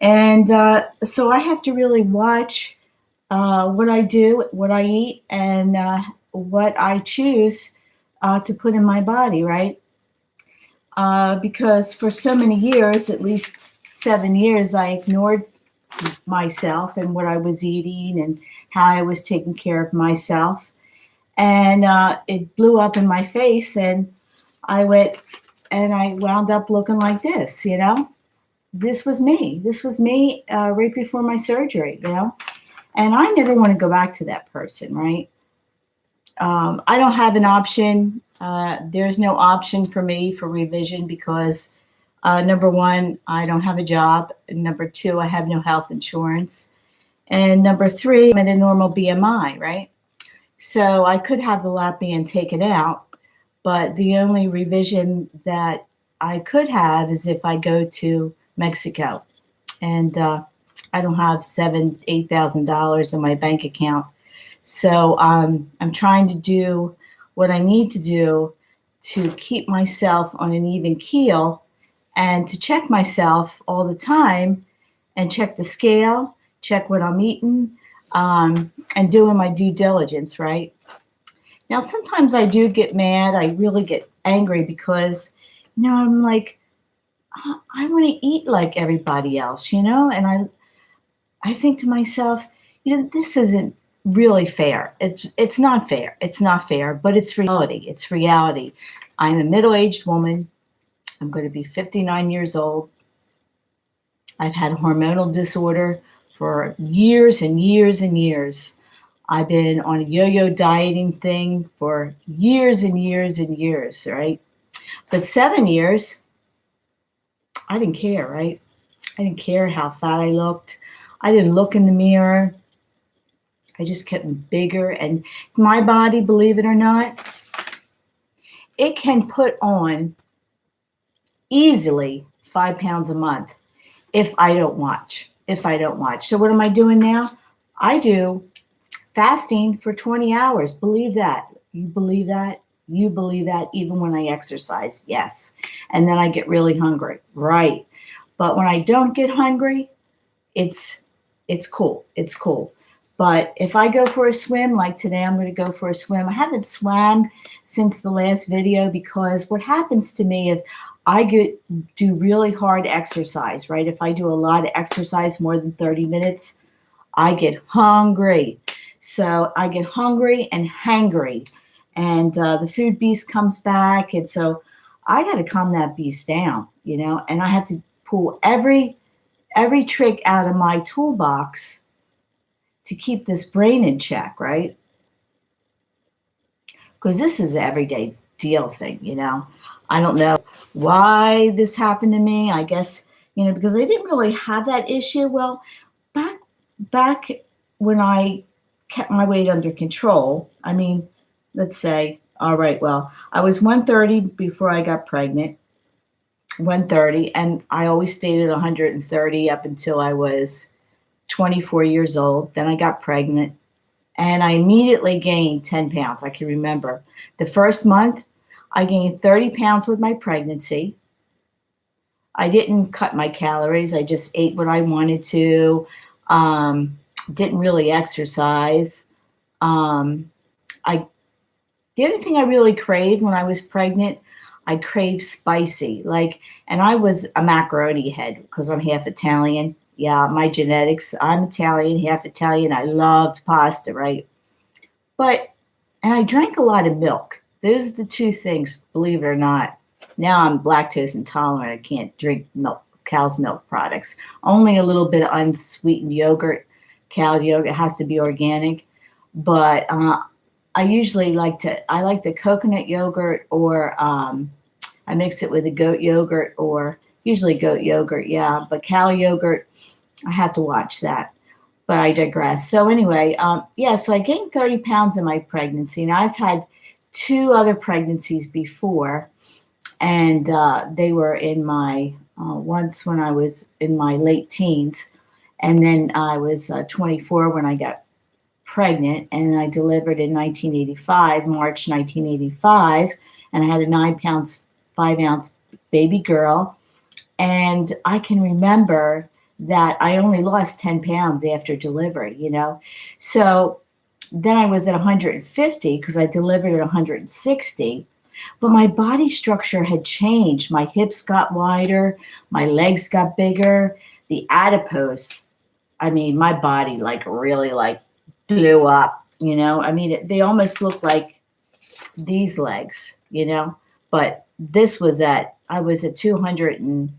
And so I have to really watch what I do, what I eat, and what I choose to put in my body, right? Because for so many years, at least 7 years, I ignored myself and what I was eating and how I was taking care of myself. And it blew up in my face, and I went and I wound up looking like this, you know? This was me. This was me right before my surgery, you know? And I never want to go back to that person, right? I don't have an option. There's no option for me for revision because number one, I don't have a job. Number two, I have no health insurance. And number three, I'm at a normal BMI, right? So I could have the lap band taken out, but the only revision that I could have is if I go to Mexico, and I don't have $8,000 in my bank account. So I'm trying to do what I need to do to keep myself on an even keel and to check myself all the time and check the scale, check what I'm eating, and doing my due diligence, right? Now, sometimes I do get mad. I really get angry because, I'm like, I want to eat like everybody else, and I think to myself, this isn't really fair. It's not fair. It's not fair, but it's reality. It's reality. I'm a middle-aged woman. I'm going to be 59 years old. I've had hormonal disorder for years and years and years. I've been on a yo-yo dieting thing for years and years and years, right? But 7 years, I didn't care, right? I didn't care how fat I looked. I didn't look in the mirror. I just kept bigger. And my body, believe it or not, it can put on easily 5 pounds a month if I don't watch. So what am I doing now? I do fasting for 20 hours. Believe that. You believe that? You believe that even when I exercise? Yes. And then I get really hungry. Right. But when I don't get hungry, it's cool. It's cool. But if I go for a swim, like today, I'm going to go for a swim. I haven't swam since the last video because what happens to me if I do really hard exercise, right? If I do a lot of exercise, more than 30 minutes, I get hungry. So I get hungry and hangry, and the food beast comes back. And so I got to calm that beast down, and I have to pull every trick out of my toolbox to keep this brain in check, right? Because this is an everyday deal thing, I don't know why this happened to me. I guess, because I didn't really have that issue. Well, back when I kept my weight under control, I mean, let's say, all right, well, I was 130 before I got pregnant, 130, and I always stayed at 130 up until I was 24 years old. Then I got pregnant, and I immediately gained 10 pounds. I can remember the first month, I gained 30 pounds with my pregnancy. I didn't cut my calories. I just ate what I wanted to. Didn't really exercise. The only thing I really craved when I was pregnant, I craved spicy. And I was a macaroni head because I'm half Italian. Yeah, my genetics, I'm Italian, half Italian. I loved pasta, right? And I drank a lot of milk. Those are the two things, believe it or not. Now I'm lactose intolerant. I can't drink milk, cow's milk products. Only a little bit of unsweetened yogurt. Cow yogurt has to be organic. But I usually like the coconut yogurt, or I mix it with the goat yogurt, or usually goat yogurt, yeah. But cow yogurt, I have to watch that. But I digress. So anyway, so I gained 30 pounds in my pregnancy. And I've had 2 other pregnancies before, and they were in my, once when I was in my late teens, and then I was 24 when I got pregnant, and I delivered in 1985, March 1985, and I had a 9 pounds, 5 ounce baby girl. And I can remember that I only lost 10 pounds after delivery, So then I was at 150 because I delivered at 160, but my body structure had changed. My hips got wider, my legs got bigger, the adipose, I mean, my body like really like blew up, I mean, they almost look like these legs, but I was at 200 and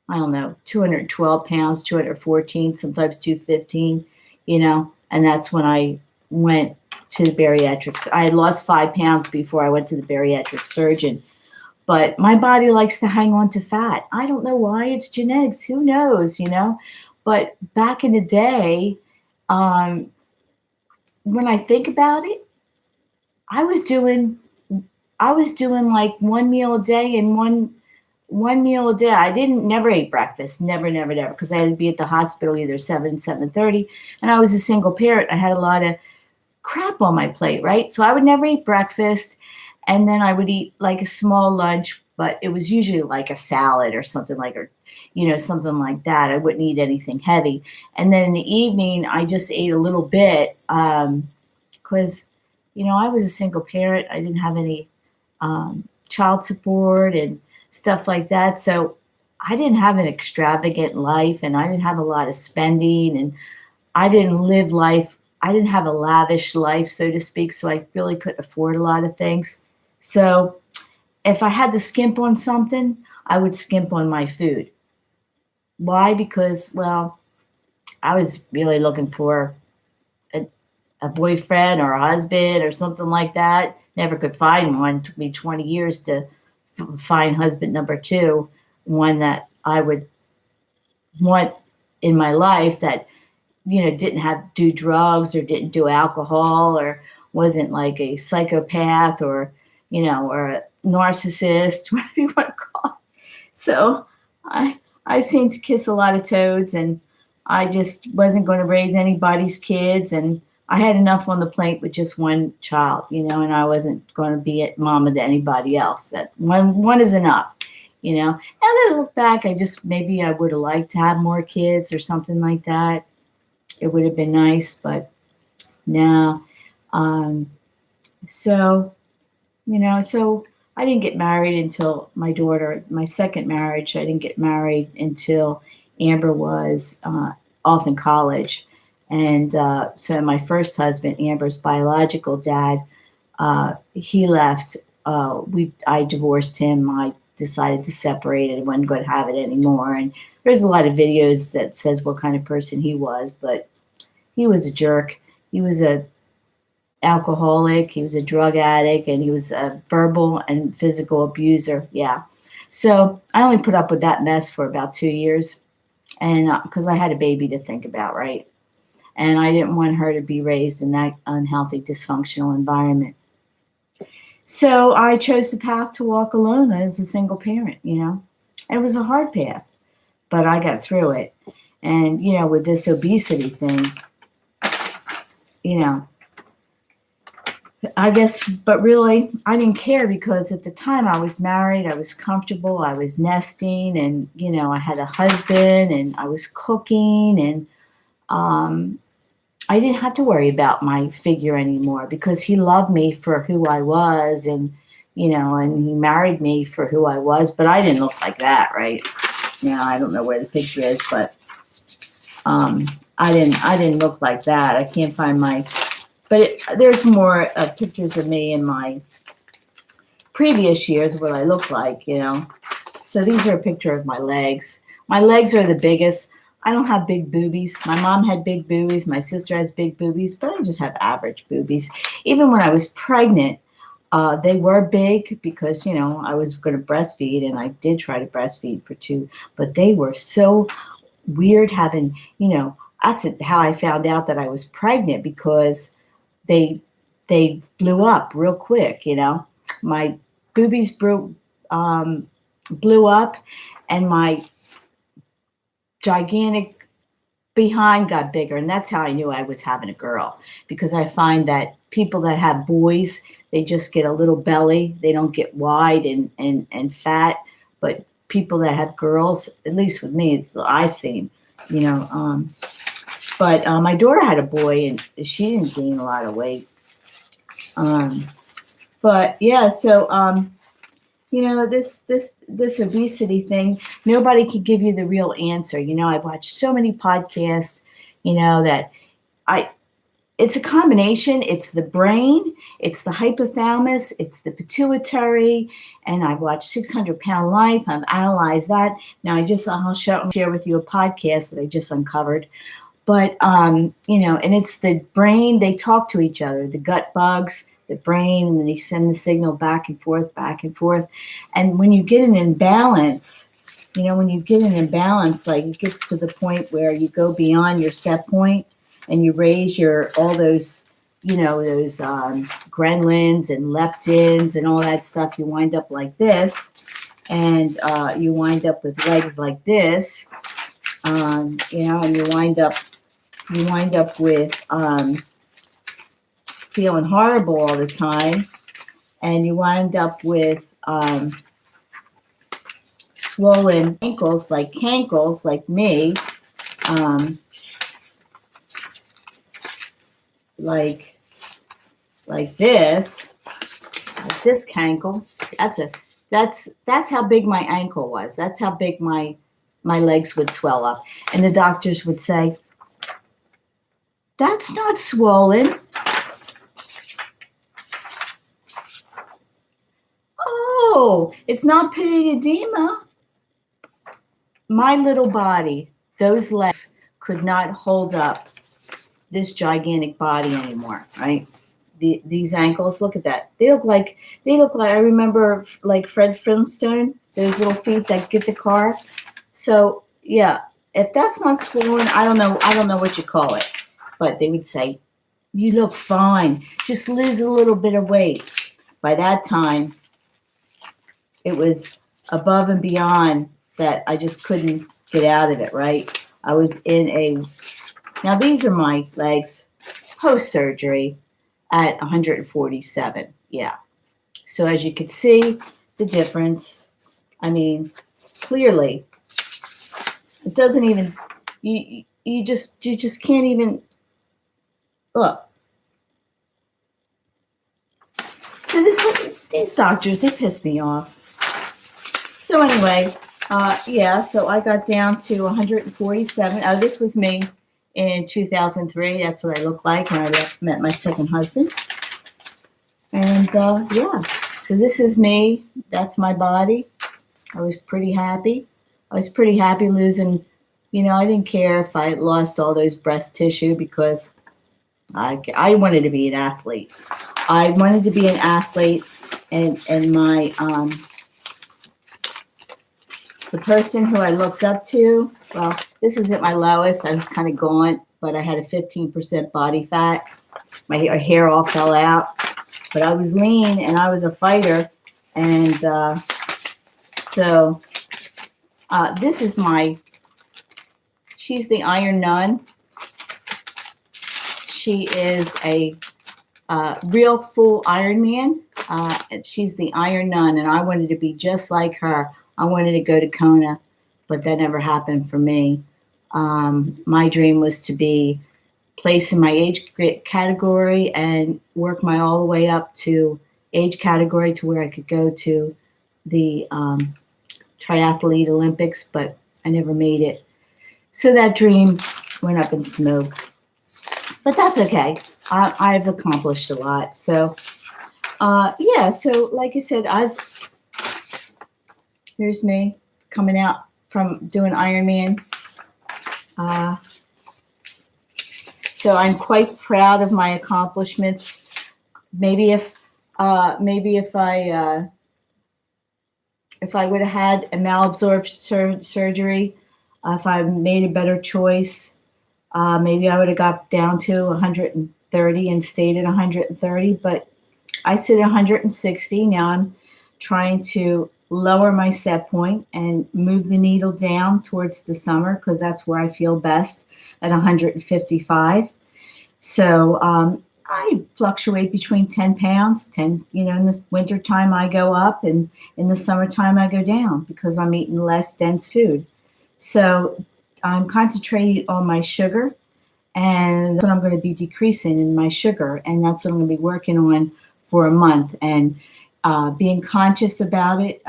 I don't know, 212 pounds, 214, sometimes 215, and that's when I went to the bariatrics. I had lost 5 pounds before I went to the bariatric surgeon, but my body likes to hang on to fat. I don't know why. It's genetics. Who knows, But back in the day, um, when I think about it, I was doing like one meal a day and one meal a day. I didn't never ate breakfast, never, never, never, because I had to be at the hospital either 7:30, and I was a single parent. I had a lot of crap on my plate, right? So I would never eat breakfast, and then I would eat like a small lunch, but it was usually like a salad or something something like that. I wouldn't eat anything heavy, and then in the evening I just ate a little bit because I was a single parent. I didn't have any child support and stuff like that. So I didn't have an extravagant life and I didn't have a lot of spending and I didn't live life. I didn't have a lavish life, so to speak. So I really couldn't afford a lot of things. So if I had to skimp on something, I would skimp on my food. Why? Because, well, I was really looking for a boyfriend or a husband or something like that. Never could find one. It took me 20 years to find husband number two, one that I would want in my life that, didn't do drugs or didn't do alcohol or wasn't like a psychopath or, or a narcissist, whatever you want to call it. So I seemed to kiss a lot of toads and I just wasn't going to raise anybody's kids. And I had enough on the plate with just one child, and I wasn't going to be a mama to anybody else. That one is enough, Now that I look back, maybe I would have liked to have more kids or something like that. It would have been nice, but no. So I didn't get married until my second marriage. I didn't get married until Amber was off in college. And so my first husband, Amber's biological dad, he left. I divorced him. I decided to separate it. I wasn't going to have it anymore. And there's a lot of videos that says what kind of person he was, but he was a jerk. He was a alcoholic. He was a drug addict, and he was a verbal and physical abuser. Yeah. So I only put up with that mess for about 2 years, and because I had a baby to think about, right? And I didn't want her to be raised in that unhealthy, dysfunctional environment. So I chose the path to walk alone as a single parent, It was a hard path, but I got through it. And, with this obesity thing, I guess, but really, I didn't care because at the time I was married, I was comfortable, I was nesting, and, I had a husband, and I was cooking, and I didn't have to worry about my figure anymore because he loved me for who I was, and, and he married me for who I was, but I didn't look like that, right? I don't know where the picture is, but I didn't look like that. I can't find there's more pictures of me in my previous years, what I look like, So these are a picture of my legs. My legs are the biggest. I don't have big boobies. My mom had big boobies. My sister has big boobies, but I just have average boobies. Even when I was pregnant, they were big because, I was going to breastfeed, and I did try to breastfeed for 2, but they were so weird having, that's how I found out that I was pregnant because they blew up real quick, My boobies blew up, and my gigantic behind got bigger, and that's how I knew I was having a girl, because I find that people that have boys, they just get a little belly. They don't get wide and fat, but people that have girls, at least with me, I've seen, you know. But my daughter had a boy, and she didn't gain a lot of weight. Um, but yeah, so this obesity thing, nobody can give you the real answer. I've watched so many podcasts, that I it's a combination. It's the brain, it's the hypothalamus, it's the pituitary, and I've watched 600-Pound Life. I've analyzed that. Now I'll share with you a podcast that I just uncovered. But and it's the brain. They talk to each other. The gut bugs, the brain, and then they send the signal back and forth, back and forth. And when you get an imbalance, like it gets to the point where you go beyond your set point and you raise all those, ghrelins and leptins and all that stuff, you wind up like this, and you wind up with legs like this, and you wind up with feeling horrible all the time, and you wind up with swollen ankles like me, like this ankle. That's how big my ankle was. That's how big my legs would swell up, and the doctors would say, "That's not swollen." Oh, it's not pitted edema. My little body, those legs could not hold up this gigantic body anymore, right? These ankles, look at that. They look like, I remember like Fred Flintstone, those little feet that get the car. So yeah, if that's not swollen, I don't know what you call it. But they would say, "You look fine. Just lose a little bit of weight." By that time, it was above and beyond that. I just couldn't get out of it, right? I was now these are my legs post-surgery at 147. Yeah. So as you can see, the difference, I mean, clearly, it doesn't even, you just can't even, look. So these doctors, they piss me off. So anyway, so I got down to 147. Oh, this was me in 2003. That's what I looked like when I met my second husband. And so this is me. That's my body. I was pretty happy. Losing, I didn't care if I lost all those breast tissue because I wanted to be an athlete. And my the person who I looked up to, well, this is at my lowest. I was kind of gaunt, but I had a 15% body fat. My hair all fell out, but I was lean and I was a fighter. And this is she's the Iron Nun. She is a real full Iron Man. She's the Iron Nun, and I wanted to be just like her. I wanted to go to Kona, but that never happened for me. My dream was to be placed in my age category and work my all the way up to age category to where I could go to the triathlete Olympics, but I never made it. So that dream went up in smoke. But that's okay. I've accomplished a lot. So, so like I said, here's me coming out from doing Ironman. So I'm quite proud of my accomplishments. Maybe if I would have had a malabsorption surgery, if I made a better choice, maybe I would have got down to 130 and stayed at 130. But I sit at 160 now. I'm trying to lower my set point and move the needle down towards the summer because that's where I feel best at 155. So I fluctuate between 10 pounds. In the wintertime I go up, and in the summertime I go down because I'm eating less dense food. So I'm concentrating on my sugar, and that's what I'm going to be decreasing in my sugar, and that's what I'm going to be working on for a month. And being conscious about it,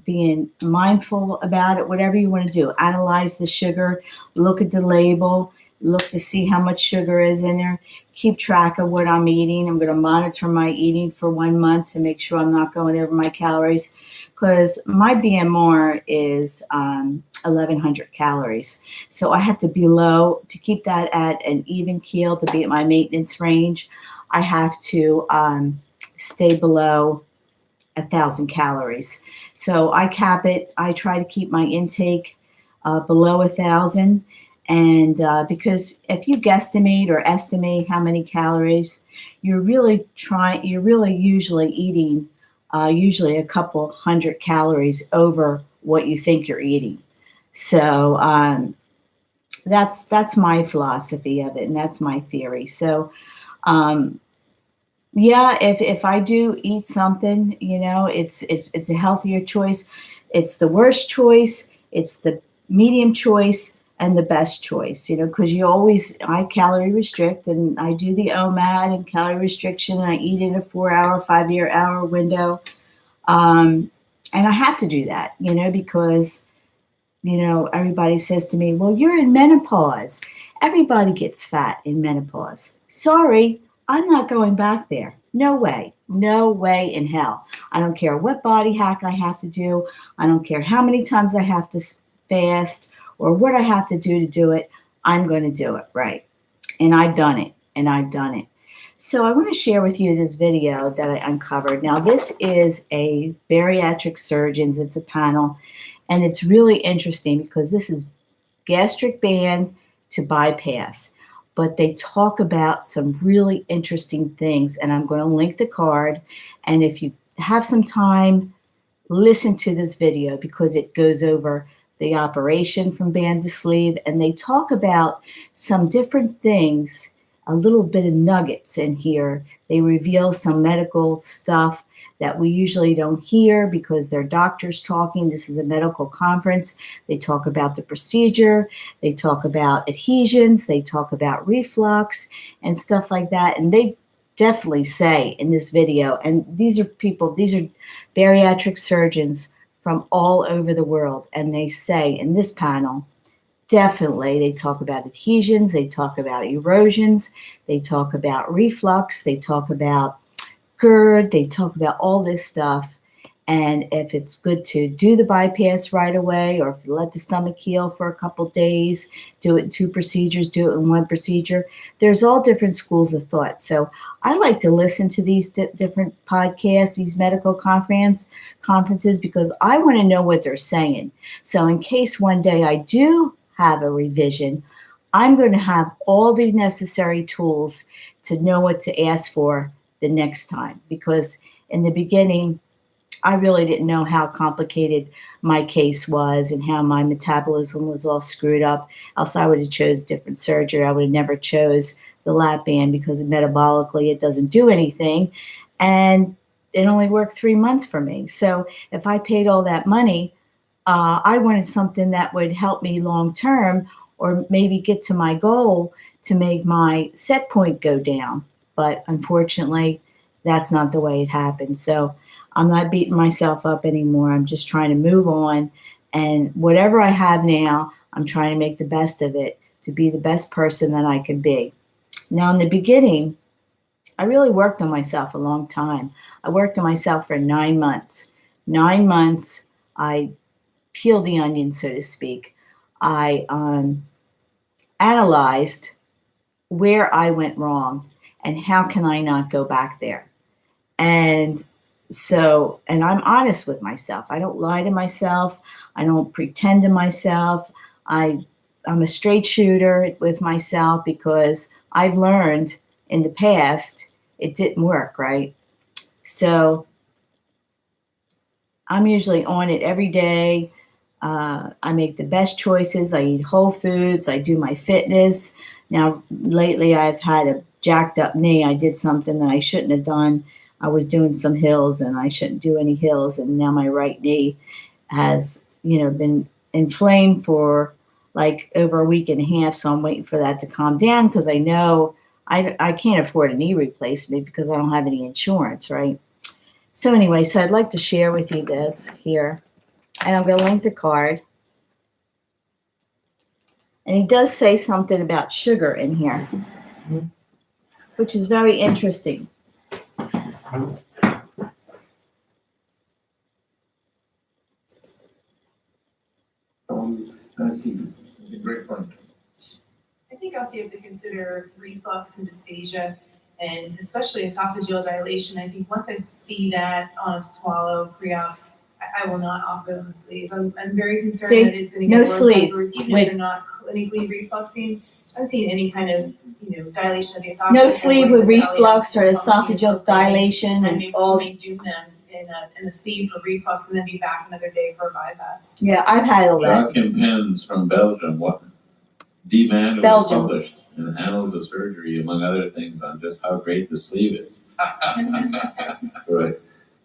being mindful about it, whatever you want to do. Analyze the sugar, look at the label, look to see how much sugar is in there, keep track of what I'm eating. I'm going to monitor my eating for 1 month to make sure I'm not going over my calories, because my BMR is 1,100 calories. So I have to be low to keep that at an even keel, to be at my maintenance range. I have to stay below 1,000 calories. So I cap it. I try to keep my intake below 1,000. And because if you guesstimate or estimate how many calories, you're really usually eating usually a couple hundred calories over what you think you're eating. So that's my philosophy of it, and that's my theory. So um, yeah, if I do eat something, it's a healthier choice. It's the worst choice. It's the medium choice and the best choice. Because I calorie restrict, and I do the OMAD and calorie restriction, and I eat in a 4-hour, 5-hour window. And I have to do that, because everybody says to me, well, you're in menopause. Everybody gets fat in menopause. Sorry, I'm not going back there. No way. No way in hell. I don't care what body hack I have to do. I don't care how many times I have to fast or what I have to do it. I'm going to do it, right? And I've done it. So I want to share with you this video that I uncovered. Now, this is a bariatric surgeons. It's a panel. And it's really interesting because this is gastric band to bypass. But they talk about some really interesting things. And I'm going to link the card. And if you have some time, listen to this video because it goes over the operation from band to sleeve. And they talk about some different things, a little bit of nuggets in here. They reveal some medical stuff that we usually don't hear because they're doctors talking. This is a medical conference. They talk about the procedure. They talk about adhesions. They talk about reflux and stuff like that. And they definitely say in this video, and these are bariatric surgeons from all over the world. And they say in this panel, definitely, they talk about adhesions, they talk about erosions, they talk about reflux, they talk about GERD, they talk about all this stuff. And if it's good to do the bypass right away, or if you let the stomach heal for a couple days, do it in 2 procedures, do it in 1 procedure. There's all different schools of thought. So I like to listen to these different podcasts, these medical conferences, because I want to know what they're saying. So in case one day I do have a revision, I'm going to have all the necessary tools to know what to ask for the next time. Because in the beginning, I really didn't know how complicated my case was and how my metabolism was all screwed up. Else I would have chose different surgery. I would have never chose the lap band because metabolically it doesn't do anything. And it only worked 3 months for me. So if I paid all that money, I wanted something that would help me long term, or maybe get to my goal to make my set point go down. But unfortunately, that's not the way it happened. So I'm not beating myself up anymore. I'm just trying to move on. And whatever I have now, I'm trying to make the best of it to be the best person that I can be. Now, in the beginning, I really worked on myself a long time. I worked on myself for 9 months. 9 months, I peeled the onion, so to speak. I analyzed where I went wrong and how can I not go back there. And I'm honest with myself. I don't lie to myself. I don't pretend to myself. I'm a straight shooter with myself because I've learned in the past it didn't work, right? So I'm usually on it every day. I make the best choices. I eat whole foods. I do my fitness. Now, lately I've had a jacked up knee. I did something that I shouldn't have done. I was doing some hills and I shouldn't do any hills. And now my right knee has, been inflamed for like over a week and a half. So I'm waiting for that to calm down because I know I can't afford a knee replacement because I don't have any insurance, right? So anyway, so I'd like to share with you this here. And I'm going to link the card. And he does say something about sugar in here, which is very interesting. Great point. I think also you have to consider reflux and dysphagia, and especially esophageal dilation. I think once I see that on a swallow pre-op, I will not offer them a sleeve. I'm very concerned See? that it's going to get No worse sleeve. afterwards, even Wait. if they're not clinically refluxing. I've seen any kind of dilation of the esophagus. No sleeve with reflux or WLS esophageal dilation and and all. may doom them in a sleeve for reflux and then be back another day for a bypass. Yeah, I've had all that. Jacques Pens from Belgium, the man who was Belgium. published in Annals of Surgery, among other things, on just how great the sleeve is. Right.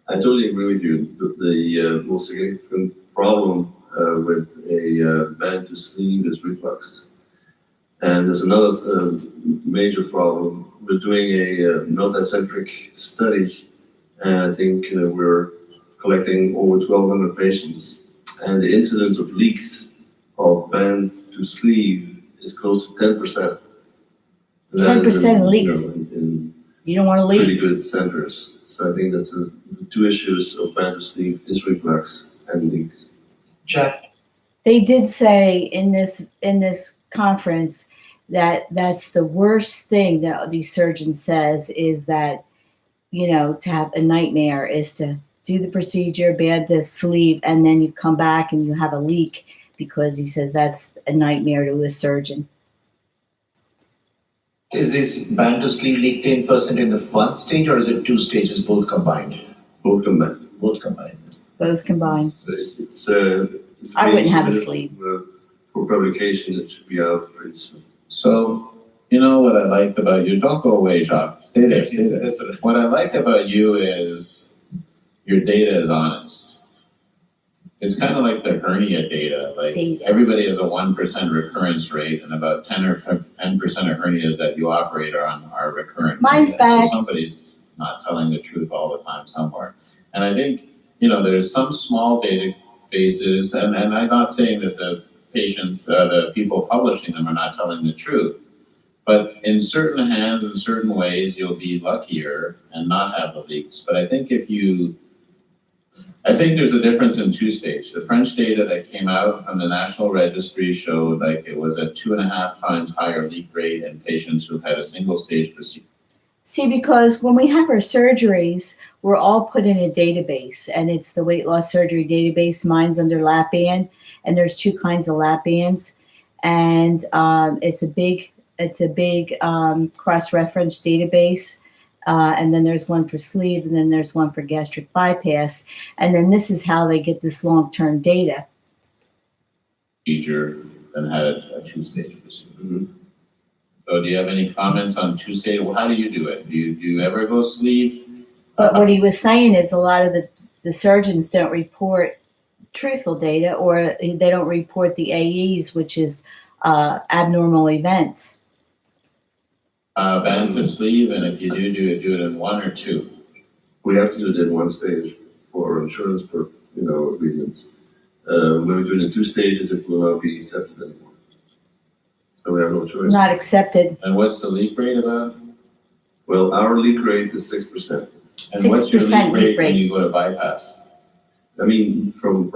I totally agree with you. The most significant problem with a band to sleeve is reflux. And there's another major problem. We're doing a multicentric study, and I think we're collecting over 1,200 patients. And the incidence of leaks of band to sleeve is close to 10%. 10% leaks. In You don't want to pretty leak. good centers. So I think that's the two issues of band to sleeve is reflux and leaks. Jack. They did say in this conference that that's the worst thing that these surgeons says is that, to have a nightmare is to do the procedure, bad the sleeve, and then you come back and you have a leak, because he says that's a nightmare to a surgeon. Is this band to sleeve leak 10% in the one stage, or is it two stages both combined? Both combined. Both combined. Both combined. So it's I wouldn't have a being sleeve. submitted, for publication, it should be out pretty soon. So, you know what I liked about you? Don't go away, Jacques. Stay there, stay there. What I liked about you is your data is honest. It's kind of like the hernia data. Like everybody has a 1% recurrence rate, and about 10 or 10% of hernias that you operate are recurrent. Mine's hernias. back. So somebody's not telling the truth all the time somewhere. And I think, there's some small databases, and I'm not saying that the patients, the people publishing them are not telling the truth. But in certain hands, in certain ways, you'll be luckier and not have the leaks. But I think there's a difference in two stage. The French data that came out from the National Registry showed like it was a 2.5 times higher leak rate in patients who had a single stage procedure. See, because when we have our surgeries, we're all put in a database, and it's the weight loss surgery database. Mine's under lap band, and there's two kinds of lap bands, and it's a big cross-reference database. And then there's one for sleeve, and then there's one for gastric bypass. And then this is how they get this long-term data. Procedure and had a two-stage procedure. Mm-hmm. So do you have any comments on two-stage? Well, how do you do it? Do you ever go sleeve? But what he was saying is a lot of the surgeons don't report truthful data, or they don't report the AEs, which is abnormal events. Band to sleeve, and if you do it in one or two. We have to do it in one stage for insurance reasons. When we do it in two stages, it will not be accepted anymore. So we have no choice. Not accepted. And what's the leak rate about? Well, our leak rate is 6%. And what's your 6% leak rate leak rate. when you go to bypass? I mean, from